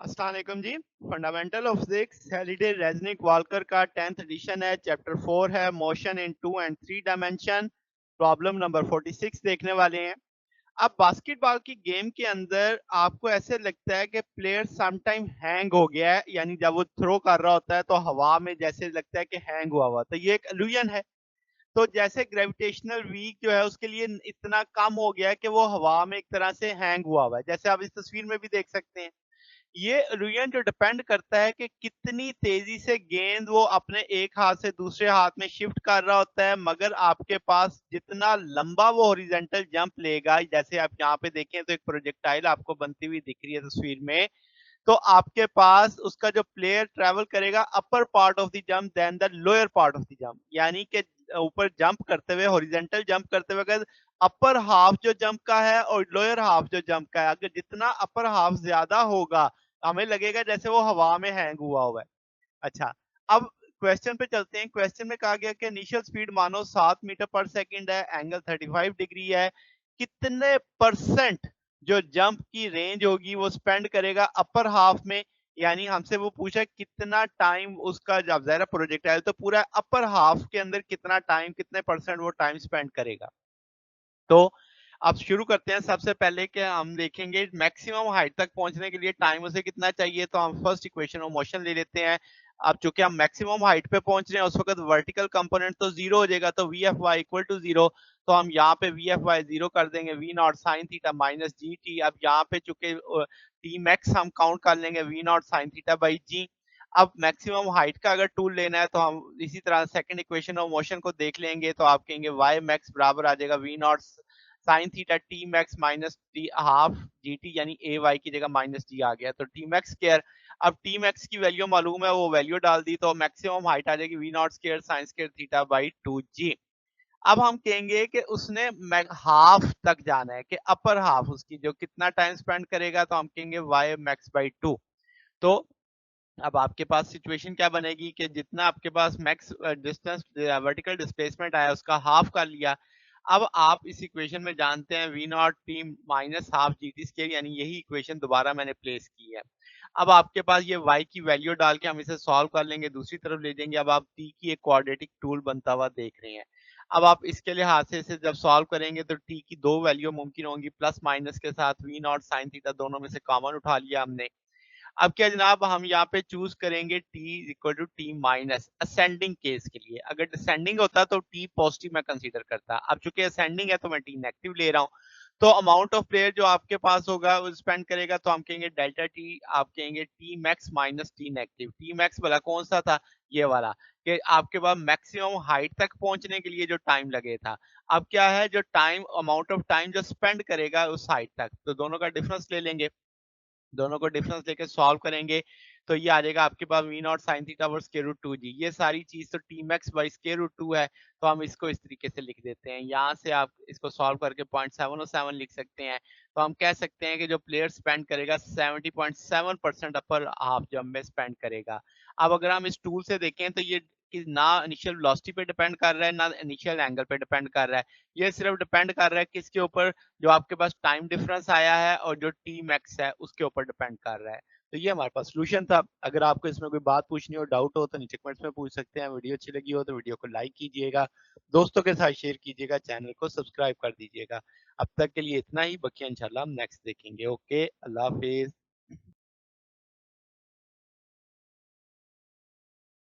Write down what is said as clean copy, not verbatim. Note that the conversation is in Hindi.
अस्सलाम वालेकुम जी। Fundamental of physics Halliday Resnick Walker का 10th एडिशन है। चैप्टर 4 है motion in 2 and 3 dimension. Problem number 46 देखने वाले हैं। अब बास्केटबॉल की गेम के अंदर आपको ऐसे लगता है कि प्लेयर सम टाइम हैंग हो गया है, यानी जब वो थ्रो कर रहा होता है तो हवा में जैसे लगता है कि हैंग हुआ हुआ, तो ये एक इल्यूजन है। तो जैसे ग्रेविटेशनल वीक जो है उसके लिए इतना कम हो गया है कि वो हवा में एक तरह से हैंग हुआ हुआ है, जैसे आप इस तस्वीर में भी देख सकते हैं। ये इल्यूजन जो डिपेंड करता है कि कितनी तेजी से गेंद वो अपने एक हाथ से दूसरे हाथ में शिफ्ट कर रहा होता है, मगर आपके पास जितना लंबा वो हॉरिजॉन्टल जंप लेगा, जैसे आप यहाँ पे देखें तो एक प्रोजेक्टाइल आपको बनती हुई दिख रही है तस्वीर में। तो आपके पास उसका जो प्लेयर ट्रेवल करेगा upper part of the jump then the lower part of the jump, यानी कि ऊपर जंप करते हुए, हॉरिजॉन्टल जंप करते हुए, अगर अपर हाफ जो जंप का है और लोअर हाफ जो जंप का है, अगर जितना अपर हाफ ज्यादा होगा, हमें लगेगा जैसे वो हवा में हैंग हुआ हुआ है। अच्छा, अब क्वेश्चन पे चलते हैं। क्वेश्चन में कहा गया कि इनिशियल स्पीड मानो 7 मीटर पर सेकंड है, एंगल 35 डिग्री है। कितने परसेंट जो जंप की रेंज होगी वो स्पेंड करेगा अपर हाफ में, यानी हमसे वो पूछा कितना टाइम उसका, जब ज़ाहिर है प्रोजेक्टाइल तो पूरा अपर हाफ के अंदर कितना टाइम, कितने परसेंट वो टाइम स्पेंड करेगा। तो अब शुरू करते हैं। सबसे पहले कि हम देखेंगे मैक्सिमम हाइट तक पहुंचने के लिए टाइम उसे कितना चाहिए, तो हम फर्स्ट इक्वेशन ऑफ मोशन ले लेते हैं। अब चूंकि हम मैक्सिमम हाइट पे पहुंच रहे हैं, उस वक्त वर्टिकल कंपोनेंट तो जीरो हो जाएगा, तो v f y equal to zero. तो हम यहाँ पे वी एफ वाई जीरो कर देंगे, v naught sine theta minus g t. अब यहाँ पे चूंकि टी मैक्स हम काउंट कर लेंगे, v naught sine theta by g. अब मैक्सिमम हाइट का अगर टूल लेना है तो हम इसी तरह सेकंड इक्वेशन ऑफ मोशन को देख लेंगे, तो आप कहेंगे वाई मैक्स बराबर आ जाएगा v naught sine theta t max minus t half g t, यानी ए वाई की जगह माइनस टी आ गया, तो टी मैक्स स्केयर। अब टी मैक्स की वैल्यू मालूम है, वो वैल्यू डाल दी तो मैक्सिमम हाइट आ जाएगी v naught square sine square theta by two g. अब हम कहेंगे कि उसने हाफ तक जाना है, कि अपर हाफ उसकी जो कितना टाइम स्पेंड करेगा, तो हम कहेंगे वाई मैक्स बाई टू। तो अब आपके पास सिचुएशन क्या बनेगी कि जितना आपके पास मैक्स डिस्टेंस वर्टिकल डिस्प्लेसमेंट आया उसका हाफ कर लिया। अब आप इस इक्वेशन में जानते हैं v naught t minus half g t square, यानी यही इक्वेशन दोबारा मैंने प्लेस की है। अब आपके पास ये y की वैल्यू डाल के हम इसे सॉल्व कर लेंगे, दूसरी तरफ ले जाएंगे। अब आप t की एक क्वाड्रेटिक टूल बनता हुआ देख रहे हैं। अब आप इसके लिहाज से इसे जब सॉल्व करेंगे तो t की दो वैल्यू मुमकिन होंगी, प्लस माइनस के साथ वी नॉट साइन थीटा, दोनों में से कॉमन उठा लिया हमने। अब क्या जनाब, हम यहाँ पे चूज करेंगे t equal to t minus ascending case के लिए। अगर डिसेंडिंग होता तो t पॉजिटिव मैं कंसीडर करता, अब चूंकि असेंडिंग है तो मैं t नेगेटिव ले रहा हूँ। तो अमाउंट ऑफ प्लेयर जो आपके पास होगा वो स्पेंड करेगा, तो हम कहेंगे डेल्टा टी, आप कहेंगे T max minus T negative. T max वाला कौन सा था, ये वाला, कि आपके पास मैक्सिमम हाइट तक पहुंचने के लिए जो टाइम लगे था। अब क्या है, जो टाइम, अमाउंट ऑफ टाइम जो स्पेंड करेगा उस हाइट तक, तो दोनों का डिफरेंस ले लेंगे। दोनों को डिफरेंस लेके सॉल्व करेंगे तो ये आ जाएगा आपके पास v naught sine theta over square root two g. ये सारी चीज तो t max by square root two है, तो हम इसको इस तरीके से लिख देते हैं। यहाँ से आप इसको सॉल्व करके 0.707 लिख सकते हैं। तो हम कह सकते हैं कि जो प्लेयर स्पेंड करेगा 70.7% अपर हाफ जंप में स्पेंड करेगा। अब अगर हम इस टूल से देखें तो ये कि ना इनिशियल वेलोसिटी पे डिपेंड कर रहा है, ना इनिशियल एंगल पे डिपेंड कर रहा है। ये सिर्फ डिपेंड कर रहा है किसके ऊपर, जो आपके पास टाइम डिफरेंस आया है और जो टी मैक्स है उसके ऊपर डिपेंड कर रहा है। तो ये हमारे पास सोल्यूशन था। अगर आपको इसमें कोई बात पूछनी हो, डाउट हो, तो नीचे कमेंट्स में पूछ सकते हैं। वीडियो अच्छी लगी हो तो वीडियो को लाइक कीजिएगा, दोस्तों के साथ शेयर कीजिएगा, चैनल को सब्सक्राइब कर दीजिएगा। अब तक के लिए इतना ही, बाकी इंशाल्लाह हम नेक्स्ट देखेंगे। ओके, अल्लाह हाफिज।